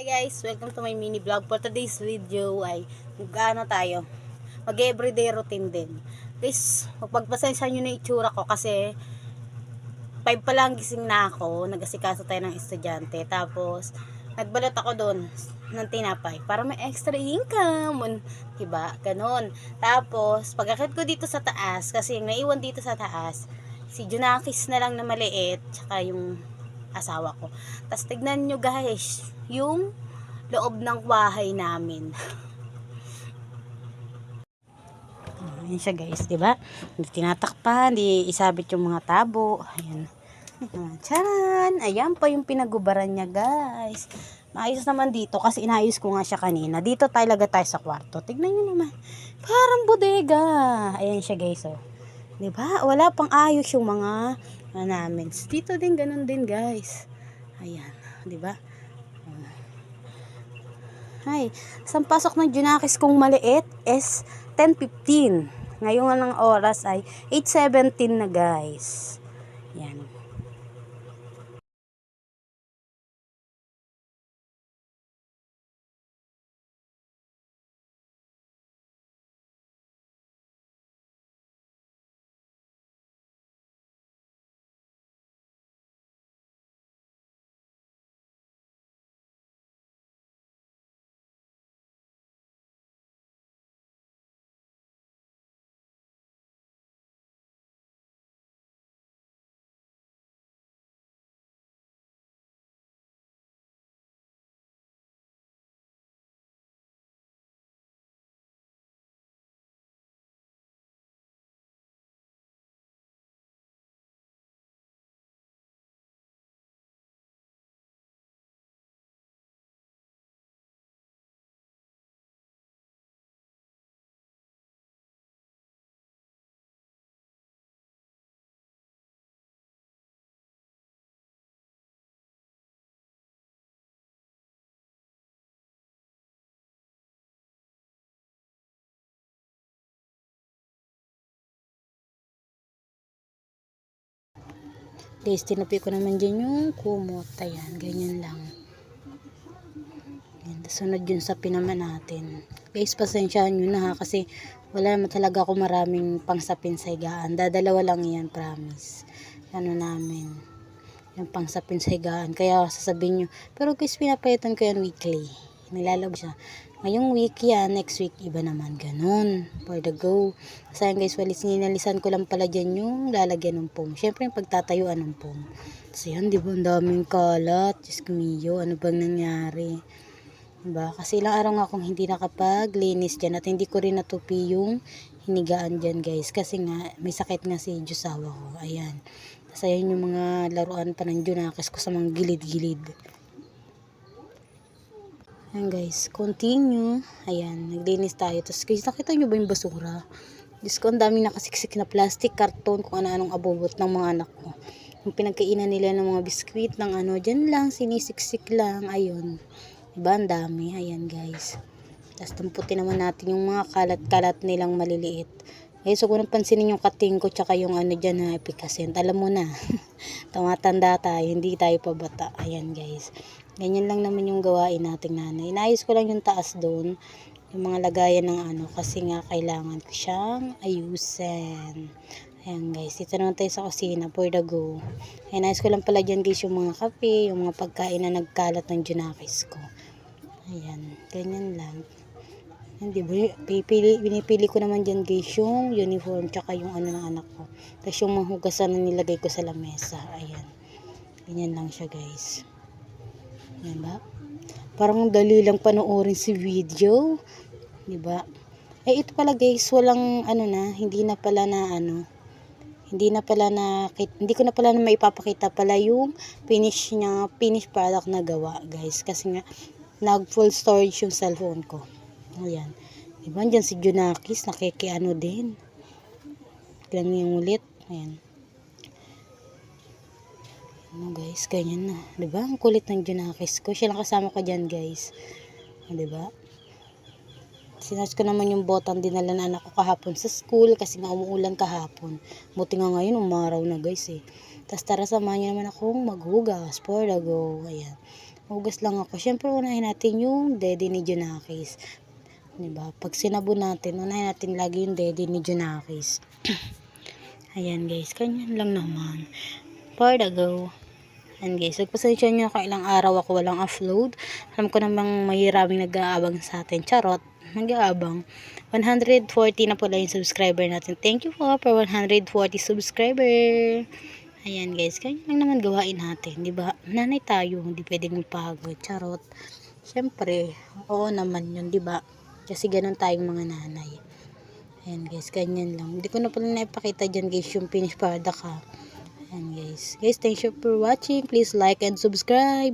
Hi guys, welcome to my mini vlog. For today's video ay mag-ano tayo, mag-everyday routine din. Guys, magpagpasensya nyo na itsura ko kasi 5 pa lang gising na ako, nag-asikaso tayo ng estudyante. Tapos nagbalot ako doon ng tinapay para may extra income, diba? Ganon. Tapos pagkakit ko dito sa taas, kasi yung naiwan dito sa taas si Junakis na lang na maliit, tsaka yung asawa ko. Tapos tignan nyo guys, yung loob ng bahay namin. Ayan siya guys, di ba? Hindi tinatakpan, hindi isabit yung mga tabo. Ayan. Charan! Ayan pa yung pinagubaran niya guys. Maayos naman dito kasi inayos ko nga siya kanina. Dito talaga tayo sa kwarto. Tignan nyo naman. Parang bodega. Ayan siya guys, oh. Di ba? Wala pang ayos yung mga namin. Dito din ganun din guys. Ayan, di ba? Ay, isang pasok ng Junakis kong maliit is 10:15. Ngayon ng oras ay 8:17 na guys. Yan. Guys, tinupi ko naman dyan yung kumot. Ayan, ganyan lang. Ayan, sunod yun sa pinaman natin. Guys, pasensyahan nyo na ha, kasi wala naman talaga ako maraming pangsapin sa higaan. Dadalawa lang yan, promise. Ano namin, yung pangsapin sa higaan. Kaya sasabihin nyo, pero guys, pinapayatan ko yan weekly. Nilalab siya. Ngayong week yan, next week iba naman. Ganun. For the go. Sayang guys, ninalisan ko lang pala dyan yung lalagyan ng foam. Syempre yung pagtatayuan ng foam. So yan, di ba? Ang daming kalat. Diyos kumiyo, ano bang nangyari? Diba? Kasi ilang araw nga akong hindi nakapaglinis dyan at hindi ko rin natupi yung hinigaan dyan guys. Kasi nga, may sakit nga si Jusawa ko. Ayan. Tapos ayan yung mga laruan pa ng Junakis ko sa mga gilid-gilid. Ayan guys, continue. Ayan, naglinis tayo. Tapos guys, nakita nyo ba yung basura? Diyos ko, ang daming nakasiksik na plastic, karton, kung ano-anong abobot ng mga anak ko. Yung pinagkainan nila ng mga biskwit, ng ano, dyan lang, sinisiksik lang. Ayun. Diba, ang dami. Ayan guys. Tapos tamputin naman natin yung mga kalat-kalat nilang maliliit. Guys, so kung pansinin yung kating ko, tsaka yung ano dyan na epicacent, alam mo na. Tumatanda tayo, hindi tayo pabata. Ayan guys. Ganyan lang naman yung gawain nating nanay. Inayos ko lang yung taas doon. Yung mga lagayan ng ano. Kasi nga kailangan ko siyang ayusin. Ayan guys. Dito naman tayo sa kusina. For the go. Inayos ko lang pala dyan guys yung mga kape. Yung mga pagkain na nagkalat ng Junakis ko. Ayan. Ganyan lang. Hindi ba? Binipili ko naman dyan guys yung uniform. Tsaka yung ano ng anak ko. Tapos yung mahugasan na nilagay ko sa lamesa. Ayan. Ganyan lang siya guys. Diba? Parang dali lang panoorin si video. Diba? Eh ito pala guys, walang ano na, hindi na pala na ano, hindi ko na pala na maipapakita pala yung finish niya, finish product na gawa guys. Kasi nga, nag full storage yung cellphone ko. Ayan. Diba? Diyan si Junakis, nakikiano din. Lang yung ulit. Ayan. Ano guys, ganyan na. Diba? Ang kulit ng Junakis ko. Siya lang kasama ko dyan guys. Diba? Sinas ko naman yung botang dinala na anak ko kahapon sa school kasi nga umuulan kahapon. Buti nga ngayon umaraw na guys eh. Tapos tara samahan niyo naman akong maghugas for the go. Ayan. Hugas lang ako. Siyempre, unahin natin yung Daddy ni Junakis. Diba? Pag sinabon natin, unahin natin lagi yung Daddy ni Junakis. Ayan guys, kanyan lang naman. For the go. Ayan guys, nagpasensya nyo ako ilang araw ako walang upload. Alam ko namang mahiraming nag-aabang sa atin. Charot, nag-aabang. 140 na pala yung subscriber natin. Thank you for 140 subscriber. Ayan guys, kanya lang naman gawain natin, 'di ba? Nanay tayo, hindi pwedeng magpagod. Charot. Siyempre, oo naman 'yun, 'di ba? Kasi ganun tayong mga nanay. Ayan guys, ganyan lang. Hindi ko na pala naipakita diyan guys yung finished product ha. Ayan guys. Guys, thanks you for watching. Please like and subscribe.